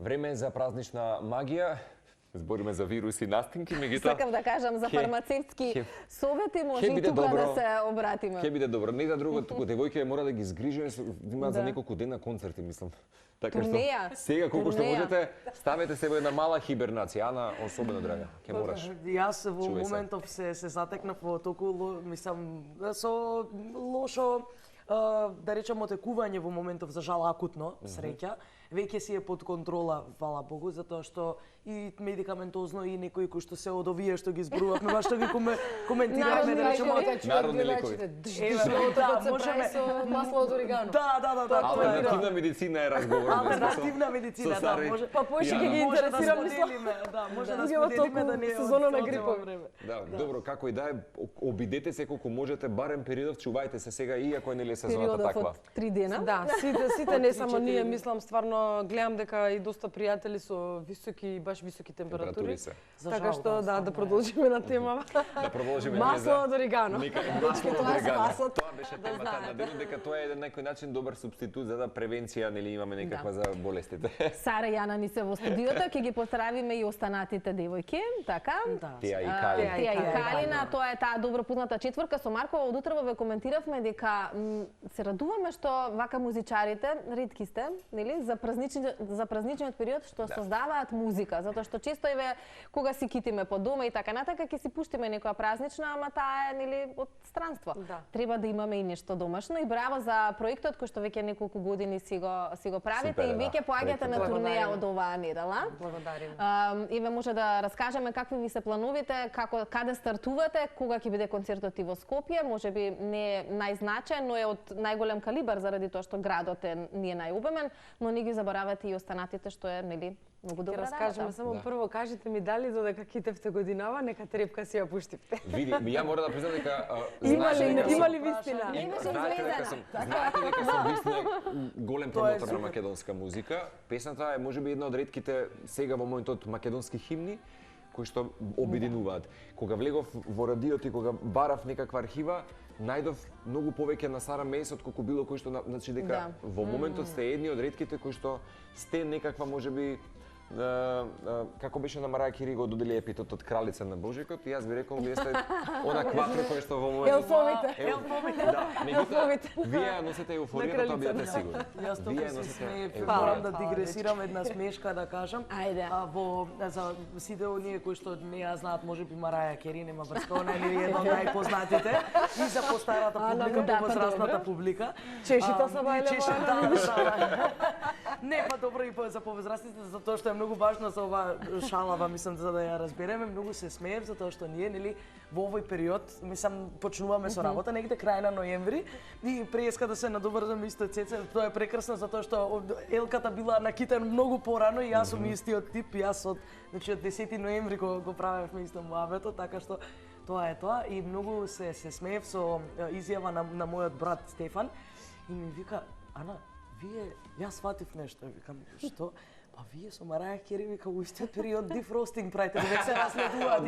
Време е за празнична магија. Збориме за вируси, настинки, меѓутоа сакам да кажам за фармацевтски совети, може и тука да се обратиме. Ќе биде добро. Не за друго, туку девојките мора да ги згрижиме, имаат за неколку дена концерти, мислам. Така што сега колку што можете, ставете се во една мала хибернација. Ана, особено драга, ќе мораш. Јас во моментов се затекнав во толку, мислам, со лошо, да речем, отекување во моментов, за жал акутно, среќа. Веќе си е под контрола, фала Богу, затоа што и медикаментозно и некои кои што се од овие што ги зборувавме, баш што ги коментираме, да речеме, народни лекови. Можеме со масло од орегано. Да. Алтернативна медицина е разговор. Алтернативна медицина, да, може. Па поише ќе ги интересира, да, може да споделиме да не е сезона на грипот. Да, добро, како и да е, обидете се колку можете, барем периодов, чувајте се сега, иако не е сезоната таква. 3 дена. Да, сите не само ние, мислам, стварно гледам дека и доста пријатели со високи, баш високи температури. Така што да продолжиме на темава. Да продолжиме масло од орегано. Масло од орегано. Тоа беше темата на денот, дека тоа е на некој начин добар супститут за превенција, нели имаме некаква за болестите. Сара и Јана ни се во студиото, ќе ги поздравиме и останатите девојки, така? Тија и Калина, тоа е таа добро позната четворка. Со Марко од утрово ве коментиравме дека се радуваме што вака музичарите, ретки сте, нели, за празничниот период што создаваат музика, затоа што често еве кога си китиме по дома и така натака ќе си пуштиме некоја празнична, ама таа е нели од странство. Треба да имаме и нешто домашно и браво за проектот кој што веќе неколку години си го правите и веќе поаѓате на турнеја од оваа недела. Благодариме. Еве може да раскажеме какви ви се плановите, каде стартувате, кога ќе биде концертот и во Скопје, можеби не е најзначаен, но е од најголем калибар заради тоа што градот е најобемен, но не ги заборавате и останатите што е нели многу добра работа. Раскажеме само прво, кажете ми дали додека китевте годинава, нека трепка си ја пуштивте. Види, ја мора да признам дека има ли вистина? Знаете дека сум вистина голем промотор на македонска музика. Песната е можеби една од ретките сега во моментот македонски химни кои што обединуваат. Кога влегов во радиото и кога барав некаква архива, најдов многу повеќе на Сара Мейс од колку било кој што, значи дека во моментот сте едни од ретките кои што сте некаква можеби како беше на Мараја Кери го додели епитетот кралица на Божикот, и јас би рекол вие сте она кватро кој што во моментот Елфовите. Да, меѓутоа вие носите еуфоријата, тоа бидете сигурни. Јас тука се смеев, морам да дигресирам една смешка да кажам. Во за сите оние кои што не ја знаат, можеби Мараја Кери нема врска, она е една од најпознатите и за постарата публика, повозрастната публика. Чешите са бајле. Не, па добро и за повозрастните, затоа што е многу важно за ова шалава, мислам, за да ја разбереме. Многу се смеев затоа што ние, нели, во овој период, мислам, почнуваме со работа негде крај на ноември и преска да се надоврзам исто Цеце. Тоа е прекрасно затоа што Елката била на Китен многу порано и јас сум истиот тип. Јас од 10 ноември го правевме исто муабето, така што тоа е тоа. И многу се смеев со изјава на мојот брат Стефан и ми вика: Ана, вие, јас сватив нешто, викам, што? Па вие со Мараја Кери, вика, у истиот период дефростинг правите, дека се разследуваат.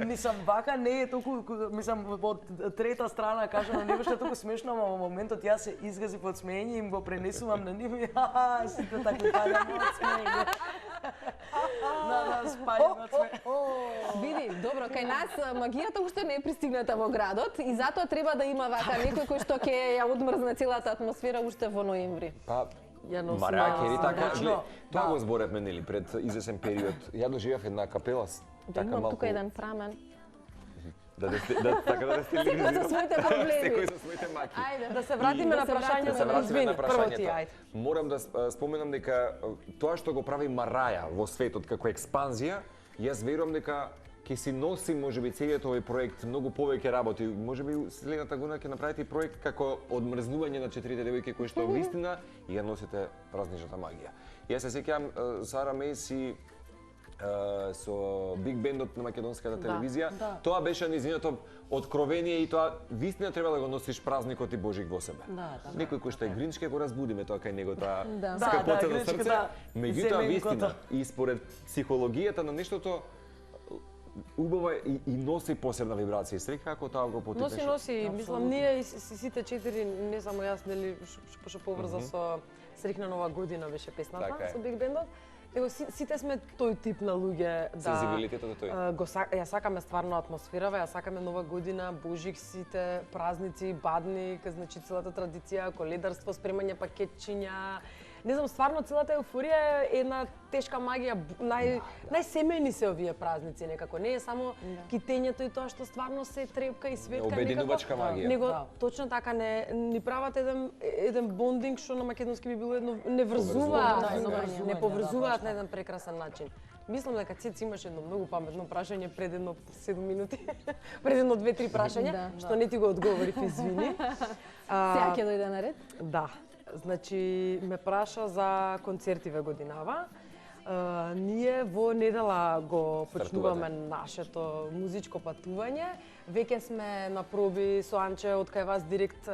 Мислам, вака не е толку, мислам, од трета страна кажано, не беше толку смешно, ама во моментот јас се изгази под смеење и им го пренесувам на нив и сите така паѓаме од смеење. Спаѓаме од смеење. Види, добро, кај нас магијата уште не е пристигната во градот и затоа треба да има вака некој кој што ќе ја одмрзне целата атмосфера уште во ноември. Мараја Кери така, тоа го зборевме нели пред извесен период. Ја доживев една капела така малку. Имам тука еден прамен. Така да сте секој со своите проблеми. Секој со своите маки. Ајде, да се вратиме на прашањето. Извини, прво ти, ајде. Морам да споменам дека тоа што го прави Мараја во светот како експанзија, јас верувам дека ќе си носи можеби целиот овој проект многу повеќе работи. Можеби следната година ќе направите и проект како одмрзнување на 4 девојки кои што вистина и ја носите празничната магија. Јас се сеќавам Сара Мейси со биг бендот на македонската телевизија. Тоа беше нејзиното откровение и тоа вистина треба да го носиш празникот и Божик во себе. Некој кој што е гринч ќе го разбудиме тоа кај него, таа скапоцено срце. Меѓутоа вистина и според психологијата на нештото убава и носи посебна вибрација. Среќа како тоа го потипеш. Носи, мислам ние и сите четири, не само јас, нели, што поврза со Среќна нова година беше песната Така е. со Биг Бендот. Него сите сме тој тип на луѓе да Сензибилитетот е тој. Ја сакаме стварно атмосферава, ја сакаме нова година, Божик, сите празници, бадник, значи целата традиција, коледарство, спремање пакетчиња. Не знам, стварно целата еуфорија е една тешка магија, најсемејни се овие празници некако. Не е само китењето и тоа што стварно се трепка и светка Обединувачка магија. Него точно така ни прават еден бондинг што на македонски би било едно не врзуваат, не поврзуваат на еден прекрасен начин. Мислам дека Цец имаше едно многу паметно прашање пред едно 7 минути, пред едно 2-3 прашања, што не ти го одговорив, извини. Сега ќе дојде на ред? Да. Значи, ме праша за концертиве годинава. Ние во недела го почнуваме нашето музичко патување. Веќе сме на проби со Анче од кај вас директ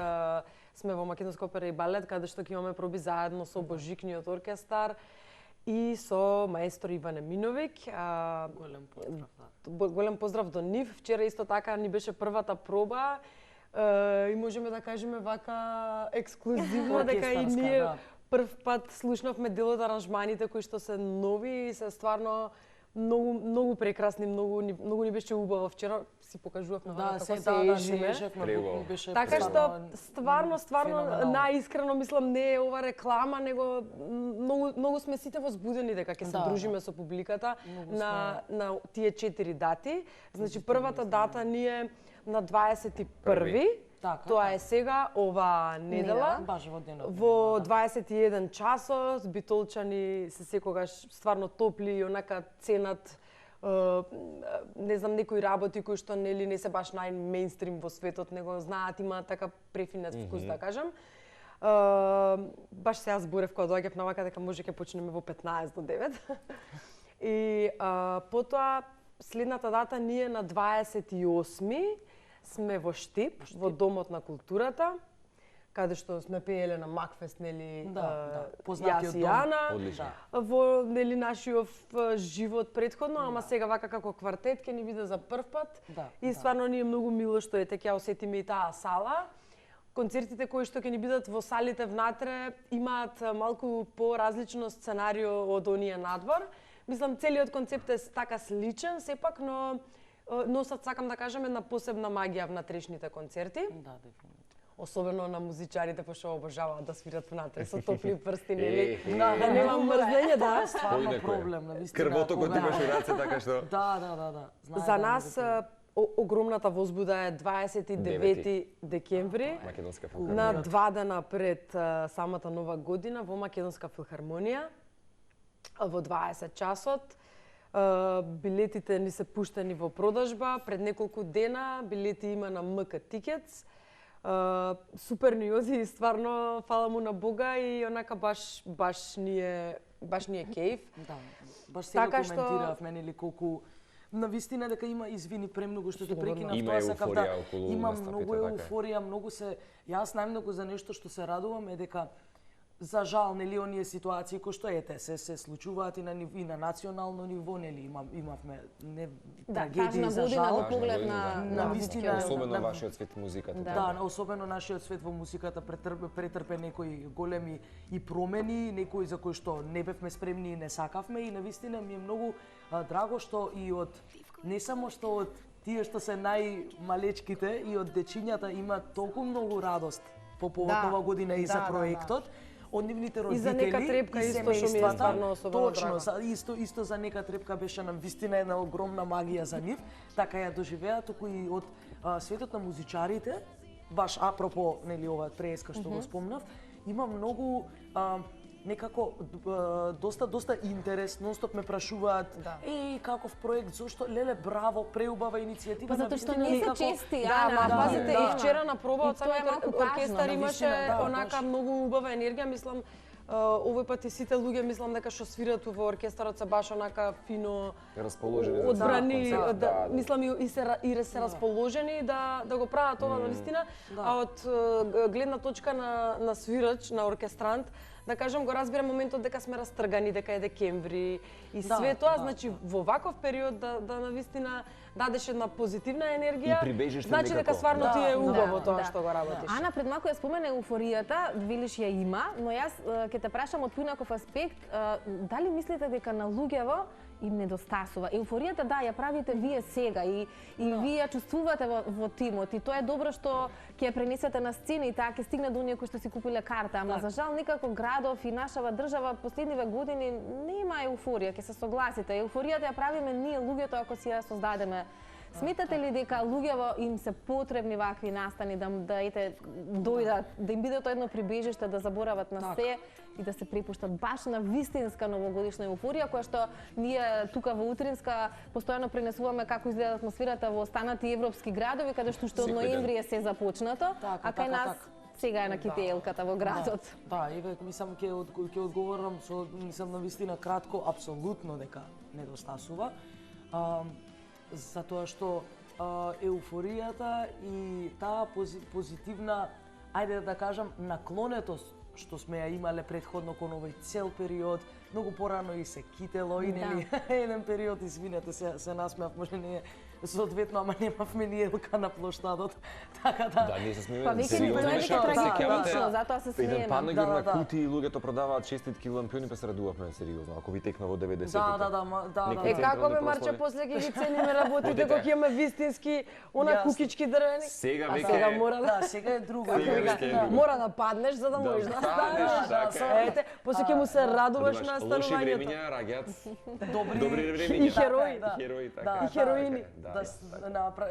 сме во Македонска опера и балет, каде што ќе имаме проби заедно со Божикниот оркестар и со маестро Иван Еминовиќ. Голем поздрав до нив. Вчера исто така ни беше првата проба. И можеме да кажеме вака ексклузивно дека и ние прв пат слушнавме дел од аранжманите кои што се нови и се стварно многу прекрасни, многу ни беше убаво. Вчера си покажувавме како се ежиме. Така што стварно најискрено мислам не е ова реклама, него многу сме сите возбудени дека ќе се дружиме со публиката на тие 4 дати. Значи првата дата ни е на 21-ви, тоа е сега, ова недела, во 21 часот, битолчани се секогаш стварно топли и онака ценат не знам, некои работи кои што нели не се баш најмејнстрим во светот, него знаат, има така префинет вкус, да кажам. Баш сега зборев кога доаѓав навака дека може ќе почнеме во 15 до 9. И потоа следната дата ни е на 28-ми, сме во Штип, во Домот на културата, каде што сме пееле на Макфест, нели, јас и Ана, во нели нашиот живот претходно, ама сега вака како квартет ќе ни биде за прв пат. И стварно ни е многу мило што ете ќе осетиме и таа сала. Концертите кои што ќе ни бидат во салите внатре имаат малку поразлично сценарио од оние надвор. Мислам, целиот концепт е така сличен, сепак, но носат, сакам да кажам, една посебна магија внатрешните концерти. Да, дефинитивно. Особено на музичарите, пошто обожаваат да свират внатре со топли прсти, нели? Да, нема мрзење, да. Стварно проблем, навистина. Крвотокот имаш у раце, така што... Да. За нас огромната возбуда е 29 декември, на 2 дена пред самата нова година во Македонска филхармонија, во 20 часот. Билетите ни се пуштени во продажба, пред неколку дена билети има на МК Tickets. Супер ни оди, стварно, фала му на Бога и онака баш ни е кејф. Да, баш сега коментиравме, нели, колку навистина дека има, извини премногу што те прекинав, тоа сакав да има многу еуфорија, многу се, јас најмногу за нешто што се радувам е дека за жал, нели, оние ситуации кои што ете се случуваат и на национално ниво, нели, имавме трагедии за жал. Во поглед на вистина, особено вашиот свет музиката. Да, особено нашиот свет во музиката претрпе некои големи и промени, некои за кои што не бевме спремни и не сакавме, и навистина ми е многу драго што и од не само што од тие што се најмалечките и од дечињата има толку многу радост по повод нова година и за проектот. Од нивните родители и за нека трепка исто што ми е стварно особено драго. Точно, исто за нека трепка беше нам вистина една огромна магија за нив, така ја доживеа, туку и од светот на музичарите, баш апропо, нели, ова преска што го спомнав, има многу некако доста интерес, нонстоп ме прашуваат, каков проект, зошто, леле, браво, преубава иницијатива. Затоа што не се чести, пазите, и вчера на проба од самиот оркестар имаше онака многу убава енергија, мислам, овој пат и сите луѓе мислам дека што свират во оркестарот се баш онака фино расположени, одбрани, мислам и се расположени да го прават ова навистина, а од гледна точка на свирач, на оркестрант, да кажам, го разбирам моментот дека сме растргани, дека е декември и све тоа, значи во ваков период да навистина дадеш една позитивна енергија, И прибежиште значи дека некако. стварно ти е убаво тоа да. што го работиш. Ана пред малку ја спомена еуфоријата, велиш ја има, но јас ќе те прашам од поинаков аспект, дали мислите дека на луѓево им недостасува? Еуфоријата, да, ја правите вие сега и вие ја чувствувате во тимот и тоа е добро што ќе ја пренесете на сцена и таа ќе стигне до оние кои што си купиле карта, ама за жал никако градов и нашава држава последниве години нема еуфорија, ќе се согласите. Еуфоријата ја правиме ние луѓето ако си ја создадеме. Сметате ли дека луѓево им се потребни вакви настани да дојдат, да им биде тоа едно прибежиште, да заборават на се и да се препуштат баш на вистинска новогодишна еуфорија, која што ние тука во Утринска постојано пренесуваме како изгледа атмосферата во останати европски градови, каде што уште од ноември е се започнато, а кај нас сега е на китеелката во градот. Да, еве мислам ќе одговорам со мислам на вистина кратко, апсолутно дека недостасува. Затоа што еуфоријата и таа позитивна, ајде да кажам, наклонетост што сме ја имале претходно кон овој цел период, многу порано и се китело и нели еден период, извинете се насмеав, може не соодветно, ама немавме ни елка на плоштадот, така да. Да, ние се смееме. Па веќе ни тоа е веќе трагично, затоа се смееме. Еден панегир на кутии, луѓето продаваат честитки лампиони, па се радувавме сериозно, ако ви текна во 90-тите. Да. Е како бе Марче после ќе ги цениме работите кога ќе имаме вистински она кукички дрвени? Сега А веќе сега мора Да, сега е друго. мора да паднеш за да можеш да станеш. Ете, после ќе му се радуваш на лоши станувањето. времиња раѓаат Добри времиња. И херои. Херои, така. И хероини.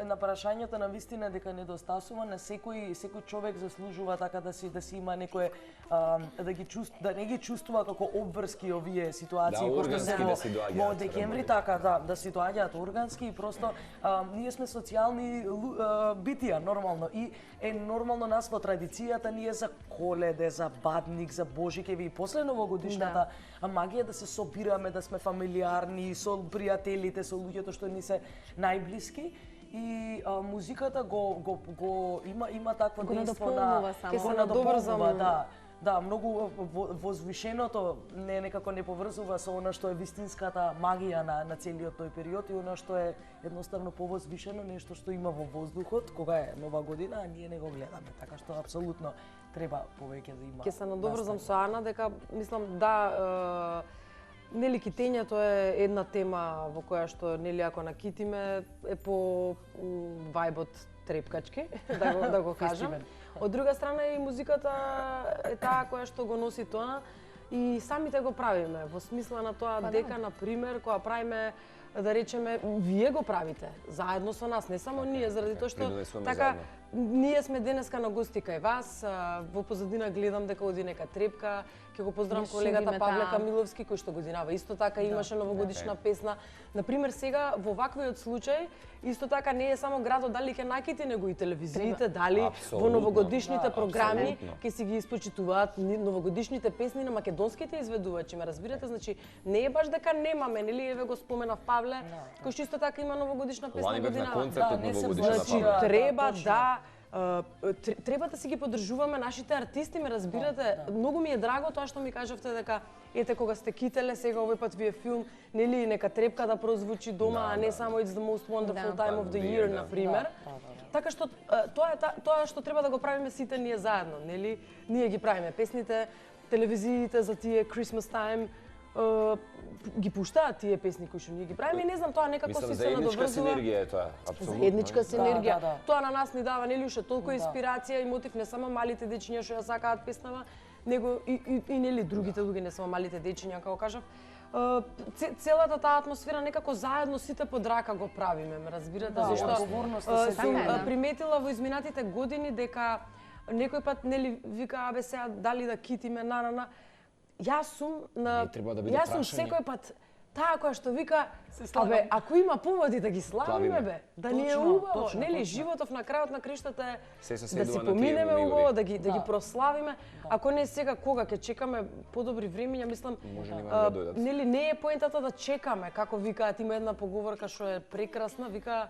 На прашањето на вистина дека недостасува, на секој човек заслужува така да си има некое да не ги чувствува како обврски овие ситуации кои што се во декември, така да си доаѓаат органски и просто ние сме социјални битија нормално и е нормално нас во традицијата ние за Коледе, за Бадник, за Божикеви и после новогодишната магија да се собираме, да сме фамилиарни со пријателите, со луѓето што ни се најблиски. И музиката го има такво дејство на го надополнува, да, многу возвишеното некако не поврзува со она што е вистинската магија на целиот тој период и она што е едноставно повозвишено, нешто што има во воздухот кога е нова година, а ние не го гледаме, така што апсолутно треба повеќе да има. Ќе се надоврзам со Ана дека мислам да нели китењето е една тема во која што нели ако накитиме е по вајбот трепкачки, да го кажам. Од друга страна и музиката е таа која што го носи тоа и самите го правиме во смисла на тоа дека на пример кога правиме да речеме вие го правите заедно со нас, не само ние, заради тоа што така ние сме денеска на гости кај вас, во позадина гледам дека оди нека трепка, ќе го поздравам колегата Павле Камиловски кој што годинава исто така имаше новогодишна песна. На пример сега во ваквиот случај исто така не е само градот дали ќе накити, него и телевизиите дали во новогодишните програми ќе си ги испочитуваат новогодишните песни на македонските изведувачи, ме разбирате, значи не е баш дека немаме, нели еве го споменав Павле, кој што исто така има новогодишна песна годинава. Значи треба треба да си ги поддржуваме нашите артисти, ме разбирате. Многу ми е драго тоа што ми кажавте дека ете кога сте кителе сега овој пат ви е филм, нели нека трепка да прозвучи дома, а не само It's the most wonderful time of the year на пример. Така што тоа што треба да го правиме сите ние заедно, нели? Ние ги правиме песните, телевизиите за тие Christmas time ги пуштаат тие песни кои што ние ги правиме и не знам, тоа некако си се надоврзува. Заедничка синергија е тоа, апсолутно. Заедничка синергија. Тоа на нас ни дава нели уште толку инспирација и мотив, не само малите дечиња што ја сакаат песнава, него и нели другите луѓе, не само малите дечиња, како кажав. Целата таа атмосфера некако заедно сите под рака го правиме, ме разбирате, зашто сум приметила во изминатите години дека некој пат нели вика абе сега дали да китиме Јас сум секој пат таа која што вика абе ако има поводи да ги славиме бе, да ни е убаво, нели животов на крајот на криштата е да си поминеме убаво, да ги прославиме. Ако не сега кога ќе чекаме подобри времиња, мислам нели не е поентата да чекаме, како викаат, има една поговорка што е прекрасна, вика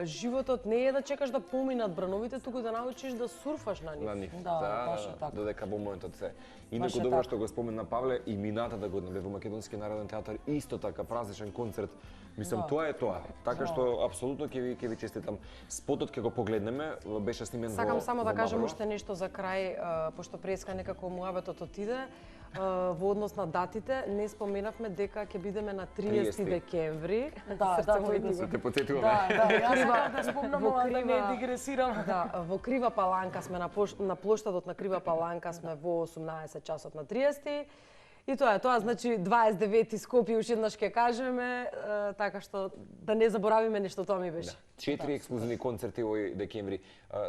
животот не е да чекаш да поминат брановите, туку да научиш да сурфаш на нив. На нив. Да, баш е така. Додека во моментот се. Баш Инаку е добро така. што го спомена Павле, и минатата година бе во Македонски народен театар исто така празничен концерт. Мислам, Да. тоа е тоа. Така што апсолутно ќе ви честитам. Спотот ќе го погледнеме, беше снимен во Сакам само да во кажам Мавро. уште нешто за крај, пошто преска некако муабетот отиде. Во однос на датите, не споменавме дека ќе бидеме на 30 декември. Да, Срце да, мој да, ти Се го- те потсетуваме. Да, да, јас Крива- сакам да спомнам во ова, да не крива- дигресирам. Да, во Крива Паланка сме на плоштадот на Крива Паланка сме во 18 часот на 30. И тоа е тоа, значи 29 Скопје уште еднаш ќе кажеме, така што да не заборавиме нешто, тоа ми беше. 4 ексклузивни концерти овој декември.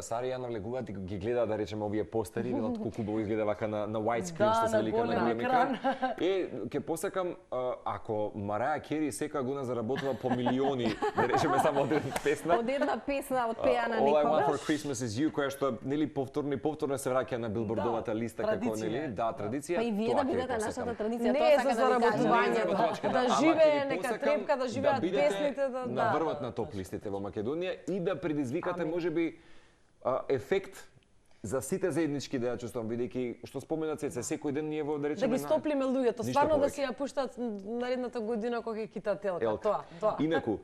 Сари ја навлегуваат и ги гледаат, да речеме, овие постери, велат колку убаво изгледа вака на widescreen, Да, што се на велика на голем голем екран. екран. Ќе посакам, ако Мараја Кери секоја година заработува по милиони, да речеме само од една песна, Од една песна отпеана All I Want for никогаш. Christmas is You, која што нели повторно се враќа на билбордовата листа како традиција нели, е. да, традиција. Па и вие тоа да ќе бидете посакам. нашата традиција, Не тоа е сака за да ви кажам. заработувањето. Заработувачка, Да ама живее ќе ви нека посакам трепка, да живеат бидете песните, на врвот на топ листите во Македонија и да предизвикате можеби ефект за сите заеднички да ја чувствувам, бидејќи што споменат секој ден ние во да Да речеме ги стоплиме луѓето, Ништо стварно да повеќе. си ја пуштат наредната година кога ќе китат елка. Елка. Тоа. Инаку,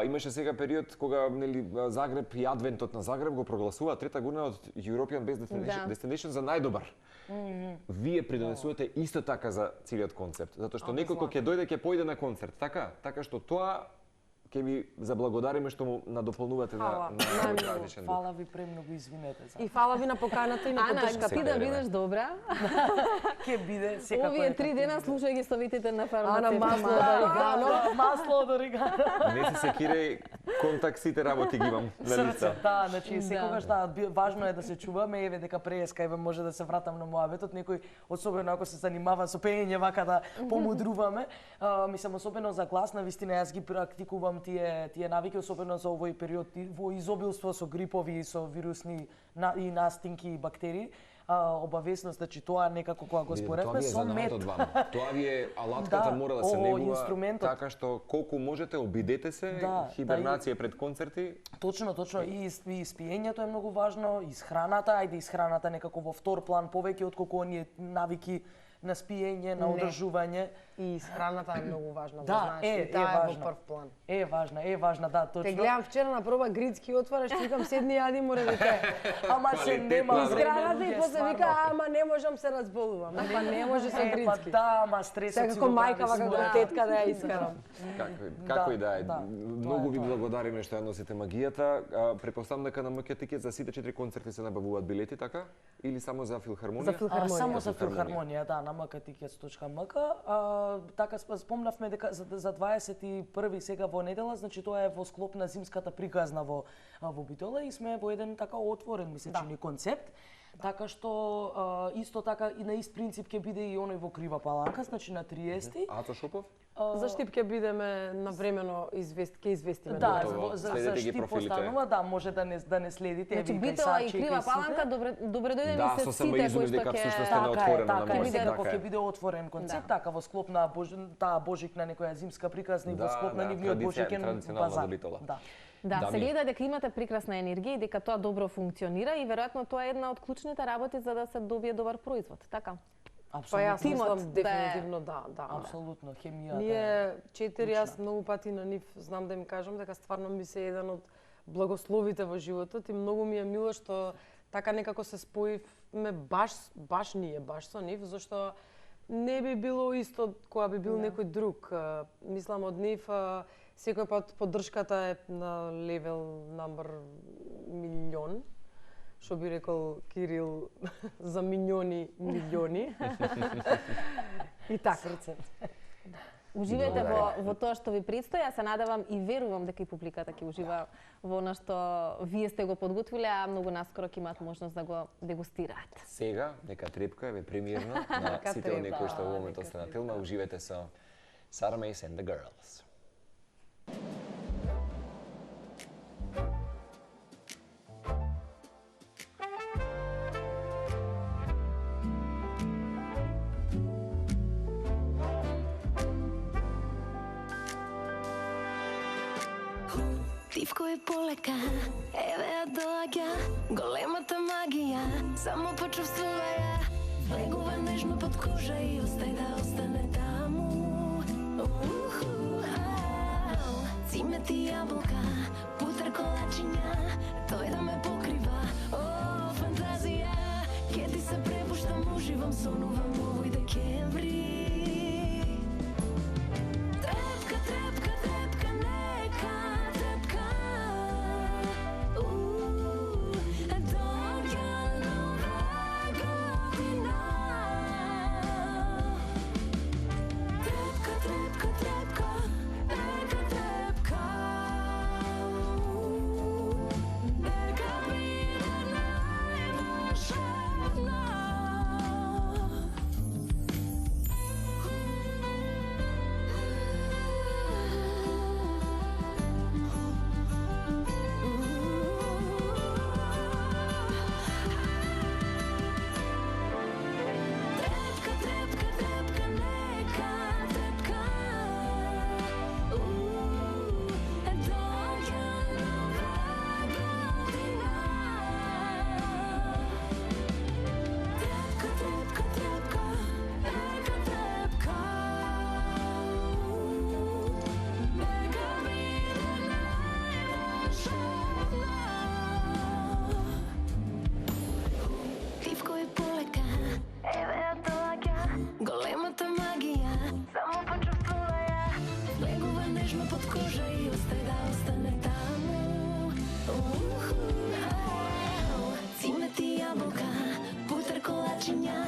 имаше сега период кога нели Загреб и адвентот на Загреб го прогласува трета година од European Best Destination за најдобар. Вие придонесувате исто така за целиот концепт, затоа што некој кој ќе дојде ќе појде на концерт, така? Така што тоа ќе ви заблагодариме што му надополнувате Фала. на овој празничен дух. Фала ви премногу, извинете за. И фала ви на поканата и на Ана, поддршката. ти да бидеш добра. Ќе биде секако. Овие 3 дена слушај ги советите на Ана масло фармацевтот. од орегано. Масло од орегано. Не се секирај, контакт сите работи ги имам на Срце, листа. да, значи секогаш важно е да се чуваме, еве дека преска еве може да се вратам на муабетот, некој особено ако се занимава со пеење вака да помудруваме. Мислам особено за глас, на вистина јас ги практикувам тие навики, особено за овој период во изобилство со грипови, со вирусни и настинки и бактерии. Обавесност, значи тоа некако кога го споредме Тоа ви е со мед. занаетот вама. Тоа ви е алатката Да, мора да се о, негува, инструментот. така што колку можете обидете се, Да, хибернација пред концерти. Точно. И испиењето е многу важно, исхраната, ајде исхраната некако во втор план повеќе отколку оние навики на спиење, на одржување. И исхраната е многу важна, Да, да знаеш, и таа е важно. во прв план. Е важна, да, точно. Те гледам вчера на проба грицки отвараш, викам седни јади море дека. Ама се нема Квалитетно, време, Исхраната и луѓе, после вика, стварно. ама не можам се разболувам. Па не може со Па грицки. да, ама стресот си Секако го прави мајка вака своја. како тетка да ја искарам. Како и да е. да, Многу тоа ви е. благодариме што ја носите магијата. Претпоставам дека на МК Тикет за сите 4 концерти се набавуваат билети, така? Или само за филхармонија? За филхармонија. Само за Филхармонија. филхармонија, да, на mktickets.mk. Така спомнавме дека за 21 сега во недела, значи тоа е во склоп на зимската приказна во Битола и сме во еден така отворен месечни концепт. Така што исто така и на ист принцип ќе биде и оној во Крива Паланка, значи на 30. Ацо Шопов? За Штип ќе бидеме навремено ќе известиме. Да, Готово. за Следете ги Штип профилите. останува, да, може да не следите. Значи еве, кај Битола и Сачи, Крива кај сите. Паланка, добре дојдени Да, се со сите само изумиш кои што дека всушност ќе... е Така е, отворено на така е, може, секако така е. ќе биде отворен концепт, Да. така во склоп на таа Божик на некоја зимска приказна и во склоп на нивниот Божикен традиционална базар. за Битола. Да. Да, Да, се ми. гледа дека имате прекрасна енергија и дека тоа добро функционира и веројатно тоа е една од клучните работи за да се добие добар производ, така? Па Апсолутно. јас Тимот мислам да е- дефинитивно да. Апсолутно, хемијата. Ние 4, јас многу пати на нив знам да им кажам дека стварно ми се еден од благословите во животот и многу ми е мило што така некако се споивме баш ние, баш со нив, зашто не би било исто кога би бил некој друг. Мислам од нив секој пат поддршката е на левел number милион, што би рекол Кирил за милиони. И така. Срце. Уживајте во тоа што ви предстои, ја се надевам и верувам дека и публиката ќе ужива во она што вие сте го подготвиле, а многу наскоро ќе имаат можност да го дегустираат. Сега, нека трепка е премиерно на Нека сите оние трепка, кои што во моментот нека сте на Тилма, уживете со Sara Mace and the Girls. Тивко е полека, еве ја доаѓа големата магија, само почувствува ја. Влегува нежно под кожа и остај да остане таму. Цимет и јаболка, путер колачиња, тој да ме покрива. О, фантазија, ке ти се препуштам уживам, сонувам овој декември. Трепка, трепка, трепка, нека трепка. Доаѓа нова година. Трепка, трепка, трепка, нека трепка. Нека биде најволшебна. Трепка, трепка, трепка, нека трепка. Доаѓа нова година. Трепка, трепка, трепка, нека трепка. Нека биде најволшебна. Тивко е полека, еве ја доаѓа големата магија, само почувствува ја. Влегува нежно под кожа и остај да остане таму. Цимет и јаболка, путер колачиња,